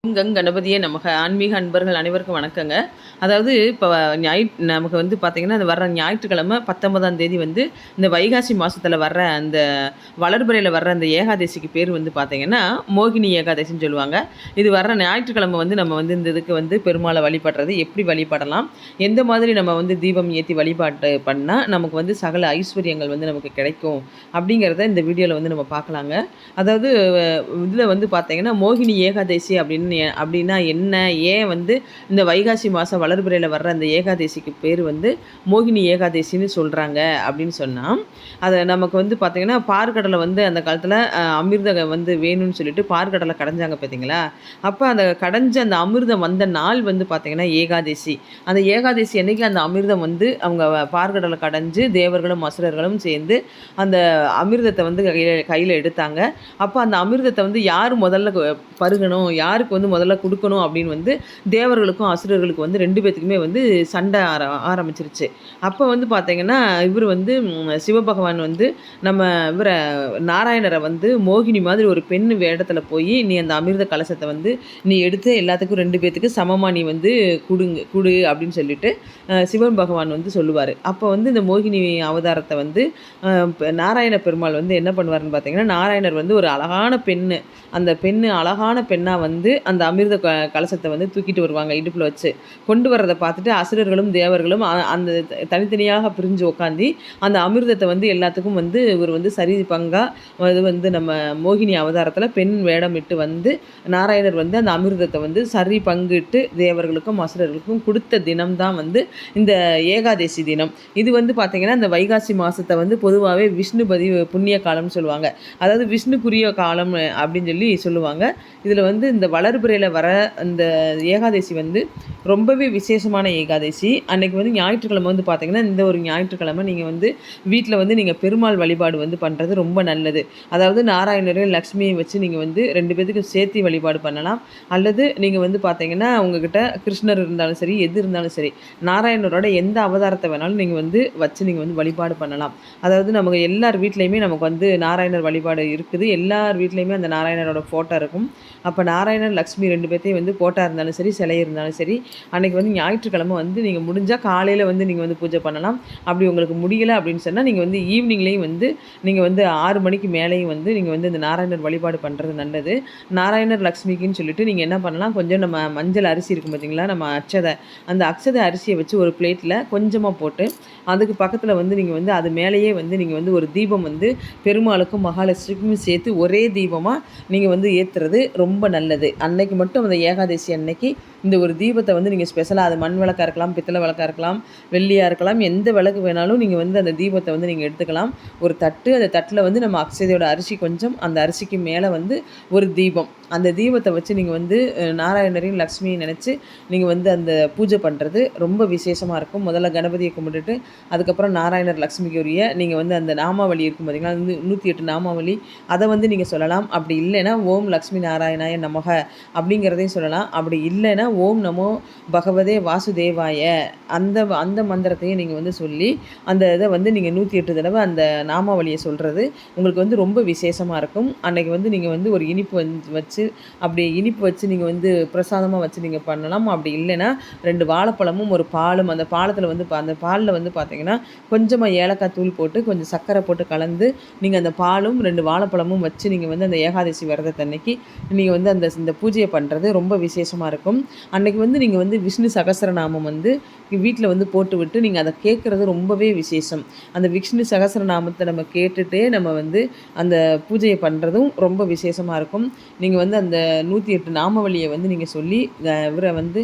கணபதியே நமக்கு ஆன்மீக அன்பர்கள் அனைவருக்கும் வணக்கங்க. அதாவது இப்போ நமக்கு வந்து பார்த்திங்கன்னா, அது வர்ற ஞாயிற்றுக்கிழமை 19ஆம் தேதி வந்து இந்த வைகாசி மாதத்தில் வர்ற அந்த வளர்பிறையில் வர்ற அந்த ஏகாதசிக்கு பேர் வந்து பார்த்திங்கன்னா, மோகினி ஏகாதசின்னு சொல்லுவாங்க. இது வர்ற ஞாயிற்றுக்கிழமை வந்து நம்ம வந்து இந்த இதுக்கு வந்து பெருமாளை வழிபடுறது எப்படி வழிபடலாம், எந்த மாதிரி நம்ம வந்து தீபம் ஏற்றி வழிபாட்டு பண்ணால் நமக்கு வந்து சகல ஐஸ்வர்யங்கள் வந்து நமக்கு கிடைக்கும் அப்படிங்கிறத இந்த வீடியோவில் வந்து நம்ம பார்க்கலாங்க. அதாவது இதில் வந்து பார்த்திங்கன்னா, மோகினி ஏகாதசி அப்படின்னா என்ன? ஏன் வந்து இந்த வைகாசி மாதம் வளர்பிறையில் வர்ற அந்த ஏகாதசிக்கு பேர் வந்து மோகினி ஏகாதசின்னு சொல்கிறாங்க அப்படின்னு சொன்னால், அதை நமக்கு வந்து பார்த்திங்கன்னா, பார்க்கடலை வந்து அந்த காலத்தில் அமிர்தம் வந்து வேணும்னு சொல்லிட்டு பார்க்கடலை கடைஞ்சாங்க பார்த்தீங்களா? அப்போ அந்த கடைஞ்ச அந்த அமிர்தம் வந்த நாள் வந்து பார்த்திங்கன்னா ஏகாதசி. அந்த ஏகாதசி அன்னைக்கு அந்த அமிர்தம் வந்து அவங்க பார்க்கடலை கடைஞ்சு தேவர்களும் அசுரர்களும் சேர்ந்து அந்த அமிர்தத்தை வந்து கையில் எடுத்தாங்க. அப்போ அந்த அமிர்தத்தை வந்து யார் முதல்ல பருகணும், யாருக்கு வந்து முதல்ல கொடுக்கணும் அப்படின்னு வந்து தேவர்களுக்கும் அசுரர்களுக்கும் வந்து 2 பேத்துக்குமே வந்து சண்டை ஆரம்பிச்சிருச்சு. அப்போ வந்து பார்த்தீங்கன்னா, இவர் வந்து சிவபகவான் வந்து நம்ம இவரை நாராயணரை வந்து மோகினி மாதிரி ஒரு பெண் வேடத்தில் போய், நீ அந்த அமிர்த கலசத்தை வந்து நீ எடுத்து எல்லாத்துக்கும் 2 பேத்துக்கு சமமாக நீ வந்து குடு அப்படின்னு சொல்லிட்டு சிவன் பகவான் வந்து சொல்லுவார். அப்போ வந்து இந்த மோகினி அவதாரத்தை வந்து நாராயண பெருமாள் வந்து என்ன பண்ணுவார்னு பார்த்தீங்கன்னா, நாராயணர் வந்து ஒரு அழகான பெண்ணு, அந்த பெண்ணு அழகான பெண்ணாக வந்து அந்த அமிர்த கலசத்தை வந்து தூக்கிட்டு வருவாங்க இடுப்பில் வச்சு. கொண்டு வர்றதை பார்த்துட்டு அசுரர்களும் தேவர்களும் அந்த தனித்தனியாக பிரிஞ்சு உட்காந்து அந்த அமிர்தத்தை வந்து எல்லாத்துக்கும் வந்து இவர் வந்து சரி பங்காக அது வந்து நம்ம மோகினி அவதாரத்தில் பெண் வேடமிட்டு வந்து நாராயணர் வந்து அந்த அமிர்தத்தை வந்து சரி பங்கிட்டு தேவர்களுக்கும் அசுரர்களுக்கும் கொடுத்த தினம்தான் வந்து இந்த ஏகாதசி தினம். இது வந்து பார்த்திங்கன்னா, இந்த வைகாசி மாதத்தை வந்து பொதுவாகவே விஷ்ணுபதி புண்ணிய காலம்னு சொல்லுவாங்க. அதாவது விஷ்ணுக்குரிய காலம் அப்படின்னு சொல்லி சொல்லுவாங்க. இதில் வந்து இந்த வளர்பிறையில் வர அந்த ஏகாதசி வந்து ரொம்பவே விசேஷமான ஏகாதசி. அன்றைக்கி வந்து ஞாயிற்றுக்கிழமை வந்து பார்த்திங்கன்னா, இந்த ஒரு ஞாயிற்றுக்கிழமை நீங்கள் வந்து வீட்டில் வந்து நீங்கள் பெருமாள் வழிபாடு வந்து பண்ணுறது ரொம்ப நல்லது. அதாவது நாராயணரையும் லக்ஷ்மியை வச்சு நீங்கள் வந்து 2 பேத்துக்கும் சேர்த்து வழிபாடு பண்ணலாம். அல்லது நீங்கள் வந்து பார்த்திங்கன்னா, உங்ககிட்ட கிருஷ்ணர் இருந்தாலும் சரி, எது இருந்தாலும் சரி, நாராயணரோட எந்த அவதாரத்தை வேணாலும் நீங்கள் வந்து வச்சு நீங்கள் வந்து வழிபாடு பண்ணலாம். அதாவது நமக்கு எல்லார் வீட்லேயுமே நமக்கு வந்து நாராயணர் வழிபாடு இருக்குது. எல்லார் வீட்லேயுமே அந்த நாராயணரோட ஃபோட்டோ இருக்கும். அப்போ நாராயணர் லக்ஷ்மி 2 பேர்த்தையும் வந்து ஃபோட்டோ இருந்தாலும் சரி, சிலை இருந்தாலும் சரி, அன்றைக்கி வந்து ஞாயிற்றுக்கிழமை வந்து நீங்கள் முடிஞ்சால் காலையில் வந்து நீங்கள் வந்து பூஜை பண்ணலாம். அப்படி உங்களுக்கு முடியலை அப்படின்னு சொன்னால் நீங்கள் வந்து ஈவினிங்லேயும் வந்து நீங்கள் வந்து 6 மணிக்கு மேலேயும் வந்து நீங்கள் வந்து இந்த நாராயணர் வழிபாடு பண்ணுறது நல்லது. நாராயணர் லக்ஷ்மிக்குன்னு சொல்லிட்டு நீங்கள் என்ன பண்ணலாம், கொஞ்சம் நம்ம மஞ்சள் அரிசி இருக்கும் பார்த்தீங்களா, நம்ம அந்த அக்ஷதை அரிசியை வச்சு ஒரு பிளேட்டில் கொஞ்சமாக போட்டு அதுக்கு பக்கத்தில் வந்து நீங்கள் வந்து அது மேலேயே வந்து நீங்கள் வந்து ஒரு தீபம் வந்து பெருமாளுக்கும் மகாலட்சுமிக்கும் சேர்த்து ஒரே தீபமாக நீங்கள் வந்து ஏற்றுறது ரொம்ப நல்லது. அன்னைக்கு மட்டும் அந்த ஏகாதசி அன்னைக்கு இந்த ஒரு தீபத்தை வந்து நீங்கள் ஸ்பெஷலாக, அது மண் விளக்காக இருக்கலாம், பித்தளை விளக்காக இருக்கலாம், வெள்ளியாக இருக்கலாம், எந்த விளக்கு வேணாலும் நீங்கள் வந்து அந்த தீபத்தை வந்து நீங்கள் எடுத்துக்கலாம். ஒரு தட்டு, அந்த தட்டில் வந்து நம்ம அக்ஷதையோட அரிசி கொஞ்சம், அந்த அரிசிக்கு மேலே வந்து ஒரு தீபம், அந்த தீபத்தை வச்சு நீங்கள் வந்து நாராயணரையும் லக்ஷ்மியும் நினச்சி நீங்கள் வந்து அந்த பூஜை பண்ணுறது ரொம்ப விசேஷமாக இருக்கும். முதல்ல கணபதியை கும்பிட்டுட்டு அதுக்கப்புறம் நாராயணர் லக்ஷ்மிக்கு உரிய நீங்கள் வந்து அந்த நாமாவளி இருக்கும் பார்த்தீங்களா, 108 நாமாவளி, அதை வந்து நீங்கள் சொல்லலாம். அப்படி இல்லைன்னா ஓம் லக்ஷ்மி நாராயணாய நமக அப்படிங்கிறதையும் சொல்லலாம். அப்படி இல்லைன்னா ஓம் நமோ பகவதே வாசுதேவாய அந்த மந்திரத்தையும் நீங்கள் வந்து சொல்லி அந்த இதை வந்து நீங்கள் 108 தடவை அந்த நாமாவளியை சொல்கிறது உங்களுக்கு வந்து ரொம்ப விசேஷமாக இருக்கும். அன்றைக்கி வந்து நீங்கள் வந்து ஒரு இனிப்பு வச்சு, அப்படி இனிப்பு வச்சு நீங்கள் வந்து பிரசாதமாக வச்சு நீங்கள் பண்ணலாம். அப்படி இல்லைன்னா 2 வாழைப்பழமும் ஒரு பாலும், அந்த பாலத்தில் வந்து அந்த பாலில் வந்து பார்த்திங்கன்னா கொஞ்சமாக ஏலக்காய் தூள் போட்டு கொஞ்சம் சர்க்கரை போட்டு கலந்து நீங்கள் அந்த பாலும் 2 வாழைப்பழமும் வச்சு நீங்கள் வந்து அந்த ஏகாதசி விரதத்தன்னைக்கு நீங்கள் வந்து இந்த பூஜையை பண்ணுறது ரொம்ப விசேஷமாக இருக்கும். அன்றைக்கி வந்து நீங்கள் வந்து விஷ்ணு சகஸ்ரநாமம் வந்து வீட்டில் வந்து போட்டு விட்டு நீங்கள் அதை கேட்குறது ரொம்பவே விசேஷம். அந்த விஷ்ணு சகஸ்ரநாமத்தை நம்ம கேட்டுகிட்டே நம்ம வந்து அந்த பூஜையை பண்ணுறதும் ரொம்ப விசேஷமாக இருக்கும். நீங்கள் வந்து அந்த 108 நாமவழியை வந்து நீங்கள் சொல்லி இவரை வந்து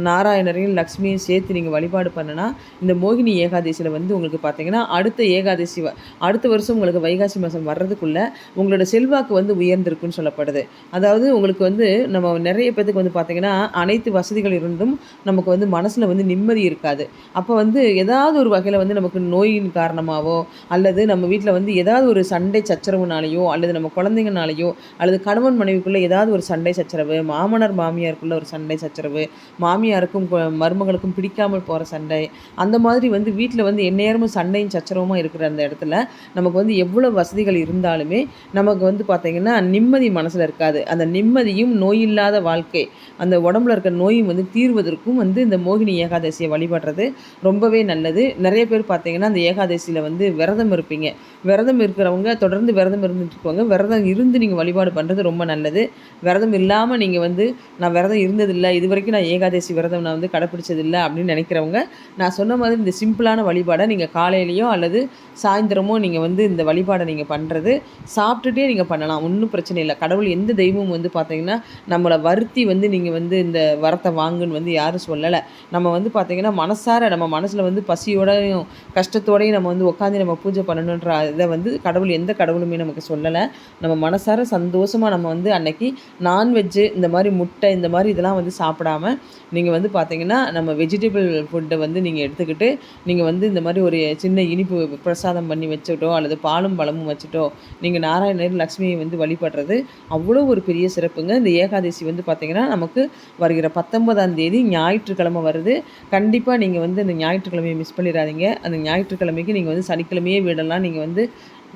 நாராயணரையும் லக்ஷ்மியும் சேர்த்து நீங்கள் வழிபாடு பண்ணினா இந்த மோகினி ஏகாதசியில் வந்து உங்களுக்கு பார்த்திங்கன்னா அடுத்த வருஷம் உங்களுக்கு வைகாசி மாதம் வர்றதுக்குள்ளே உங்களோட செல்வாக்கு வந்து உயர்ந்திருக்குன்னு சொல்லப்படுது. அதாவது உங்களுக்கு வந்து நம்ம நிறைய பேத்துக்கு வந்து பார்த்திங்கன்னா அனைத்து அனைத்து வசதிகள் இருந்தும் நமக்கு வந்து மனசில் வந்து நிம்மதி இருக்காது. அப்போ வந்து ஏதாவது ஒரு வகையில் வந்து நமக்கு நோயின் காரணமாவோ அல்லது நம்ம வீட்டில் வந்து ஏதாவது ஒரு சண்டை சச்சரவுனாலேயோ அல்லது நம்ம குழந்தைங்கனாலேயோ அல்லது கணவன் மனைவிக்குள்ளே ஏதாவது ஒரு சண்டை சச்சரவு, மாமனார் மாமியாருக்குள்ள ஒரு சண்டை சச்சரவு, மாமியாருக்கும் மருமகளுக்கும் பிடிக்காமல் போகிற சண்டை, அந்த மாதிரி வந்து வீட்டில் வந்து எந்நேரமும் சண்டையும் சச்சரவுமா இருக்கிற அந்த இடத்துல நமக்கு வந்து எவ்வளோ வசதிகள் இருந்தாலுமே நமக்கு வந்து பார்த்திங்கன்னா நிம்மதி மனசில் இருக்காது. அந்த நிம்மதியும் நோயில்லாத வாழ்க்கை, அந்த உடம்புல இருக்க நோயும் வந்து தீர்வதற்கும் வந்து இந்த மோகினி ஏகாதசியை வழிபடுறது ரொம்பவே நல்லது. நிறைய பேர் பார்த்திங்கன்னா அந்த ஏகாதசியில் வந்து விரதம் இருப்பீங்க. விரதம் இருக்கிறவங்க தொடர்ந்து விரதம் இருந்துட்டு இருக்கவங்க, விரதம் இருந்து நீங்கள் வழிபாடு பண்ணுறது ரொம்ப நல்லது. விரதம் இல்லாமல் நீங்கள் வந்து நான் விரதம் இருந்ததில்லை, இது வரைக்கும் நான் ஏகாதசி விரதம் நான் வந்து கடைப்பிடிச்சதில்லை அப்படின்னு நினைக்கிறவங்க, நான் சொன்ன மாதிரி இந்த சிம்பிளான வழிபாடை நீங்கள் காலையிலையோ அல்லது சாயந்தரமோ நீங்கள் வந்து இந்த வழிபாடை நீங்கள் பண்ணுறது சாப்பிட்டுட்டே நீங்கள் பண்ணலாம். ஒன்றும் பிரச்சனை இல்லை. கடவுள் எந்த தெய்வமும் வந்து பார்த்தீங்கன்னா நம்மளை வருத்தி வந்து நீங்கள் வந்து இந்த வரத்தை வாங்குன்னு வந்து யாரும் சொல்லலை. நம்ம வந்து பார்த்திங்கன்னா மனசார நம்ம மனசில் வந்து பசியோடையும் கஷ்டத்தோடையும் நம்ம வந்து உட்காந்து நம்ம பூஜை பண்ணணுன்ற இதை வந்து கடவுள் எந்த கடவுளுமே நமக்கு சொல்லலை. நம்ம மனசார சந்தோஷமாக நம்ம வந்து அன்னைக்கு நான்வெஜ்ஜு இந்த மாதிரி முட்டை இந்த மாதிரி இதெல்லாம் வந்து சாப்பிடாம நீங்கள் வந்து பார்த்திங்கன்னா நம்ம வெஜிடபிள் ஃபுட்டை வந்து நீங்கள் எடுத்துக்கிட்டு நீங்கள் வந்து இந்த மாதிரி ஒரு சின்ன இனிப்பு பிரசாதம் பண்ணி வச்சுட்டோ அல்லது பாலும் பழமும் வச்சுட்டோ நீங்கள் நாராயணர் லக்ஷ்மியை வந்து வழிபடுறது அவ்வளோ ஒரு பெரிய சிறப்புங்க. இந்த ஏகாதசி வந்து பார்த்திங்கன்னா நமக்கு வருகிற 19ஆம் தேதி ஞாயிற்றுக்கிழமை வருது. கண்டிப்பாக நீங்கள் வந்து அந்த ஞாயிற்றுக்கிழமையை மிஸ் பண்ணிடாதீங்க. அந்த ஞாயிற்றுக்கிழமைக்கு நீங்கள் வந்து சனிக்கிழமையே வீடெல்லாம் நீங்கள் வந்து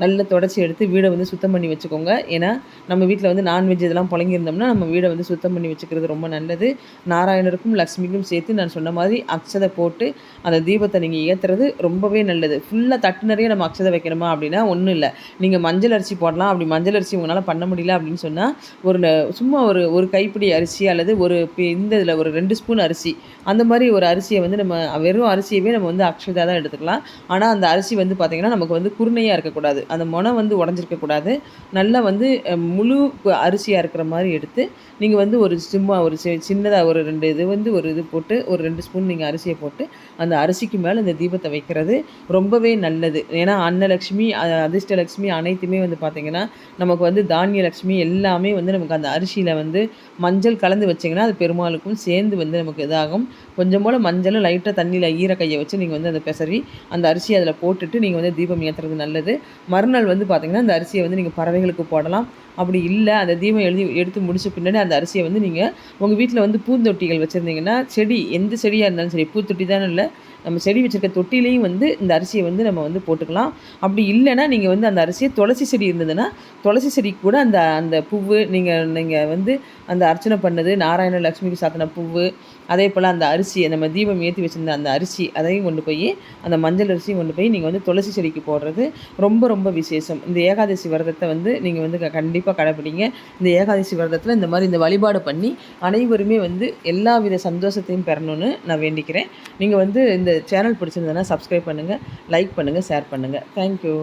நல்ல தொடச்சி எடுத்து வீடை வந்து சுத்தம் பண்ணி வச்சுக்கோங்க. ஏன்னா நம்ம வீட்டில் வந்து நான்வெஜ் இதெல்லாம் புழங்கியிருந்தோம்னா நம்ம வீடை வந்து சுத்தம் பண்ணி வச்சுக்கிறது ரொம்ப நல்லது. நாராயணருக்கும் லக்ஷ்மிக்கும் சேர்த்து நான் சொன்ன மாதிரி அக்ஷதை போட்டு அந்த தீபத்தை நீங்கள் ஏற்றுறது ரொம்பவே நல்லது. ஃபுல்லாக தட்டு நிறைய நம்ம அக்ஷதை வைக்கணுமா அப்படின்னா ஒன்றும் இல்லை. நீங்கள் மஞ்சள் அரிசி போடலாம். அப்படி மஞ்சள் அரிசி உங்களால் பண்ண முடியல அப்படின்னு சொன்னால் சும்மா ஒரு கைப்பிடி அரிசி அல்லது இந்த இதில் ஒரு 2 ஸ்பூன் அரிசி, அந்த மாதிரி ஒரு அரிசியை வந்து நம்ம வெறும் அரிசியவே நம்ம வந்து அக்ஷதாக தான் எடுத்துக்கலாம். ஆனால் அந்த அரிசி வந்து பார்த்திங்கன்னா நமக்கு வந்து குருணையாக இருக்கக்கூடாது. அந்த மொனை வந்து உடஞ்சிருக்கக்கூடாது. நல்லா வந்து முழு அரிசியாக இருக்கிற மாதிரி எடுத்து நீங்கள் வந்து சும்மா சின்னதாக ஒரு 2 இது வந்து இது போட்டு ஒரு 2 ஸ்பூன் நீங்கள் அரிசியை போட்டு அந்த அரிசிக்கு மேலே இந்த தீபத்தை வைக்கிறது ரொம்பவே நல்லது. ஏன்னா அன்னலக்ஷ்மி, அதிர்ஷ்டலக்ஷ்மி அனைத்துமே வந்து பார்த்திங்கன்னா நமக்கு வந்து தானிய லக்ஷ்மி எல்லாமே வந்து நமக்கு அந்த அரிசியில் வந்து மஞ்சள் கலந்து வச்சிங்கன்னா அது பெருமாளுக்கும் சேர்ந்து வந்து நமக்கு இதாகும். கொஞ்சம் போல் மஞ்சள் லைட்டாக தண்ணியில் ஈர கையை வச்சு நீங்கள் வந்து அதை பெசரி அந்த அரிசியை அதில் போட்டுட்டு நீங்கள் வந்து தீபம் ஏற்றுறது நல்லது. மறுநாள் வந்து பார்த்திங்கன்னா அந்த அரிசியை வந்து நீங்கள் பறவைகளுக்கு போடலாம். அப்படி இல்லை அந்த தீபம் எடுத்து முடிச்ச பின்னாடி அந்த அரிசியை வந்து நீங்கள் உங்கள் வீட்டில் வந்து பூந்தொட்டிகள் வச்சுருந்தீங்கன்னா எந்த செடியாக இருந்தாலும் சரி, பூத்தொட்டி தானே இல்லை, நம்ம செடி வச்சுருக்க தொட்டிலையும் வந்து இந்த அரிசியை வந்து நம்ம வந்து போட்டுக்கலாம். அப்படி இல்லைன்னா நீங்கள் வந்து அந்த அரிசியை துளசி செடி இருந்ததுன்னா துளசி செடிக்கு கூட அந்த பூவு நீங்கள் வந்து அந்த அர்ச்சனை பண்ணது நாராயண லக்ஷ்மிக்கு சாத்தின பூவு, அதே போல் அந்த அரிசியை நம்ம தீபம் ஏற்றி வச்சுருந்த அந்த அரிசி அதையும் கொண்டு போய் அந்த மஞ்சள் அரிசியும் கொண்டு போய் நீங்கள் வந்து துளசி செடிக்கு போடுறது ரொம்ப ரொம்ப விசேஷம். இந்த ஏகாதசி விரதத்தை வந்து நீங்கள் வந்து கண்டிப்பாக கடைப்பிடிங்க. இந்த ஏகாதசி விரதத்தில் இந்த மாதிரி இந்த வழிபாடு பண்ணி அனைவருமே வந்து எல்லா வித சந்தோஷத்தையும் பெறணும்னு நான் வேண்டிக்கிறேன். நீங்கள் வந்து இந்த சேனல் பிடிச்சிருந்ததுன்னா சப்ஸ்கிரைப் பண்ணுங்கள், லைக் பண்ணுங்கள், ஷேர் பண்ணுங்கள். தேங்க்யூ.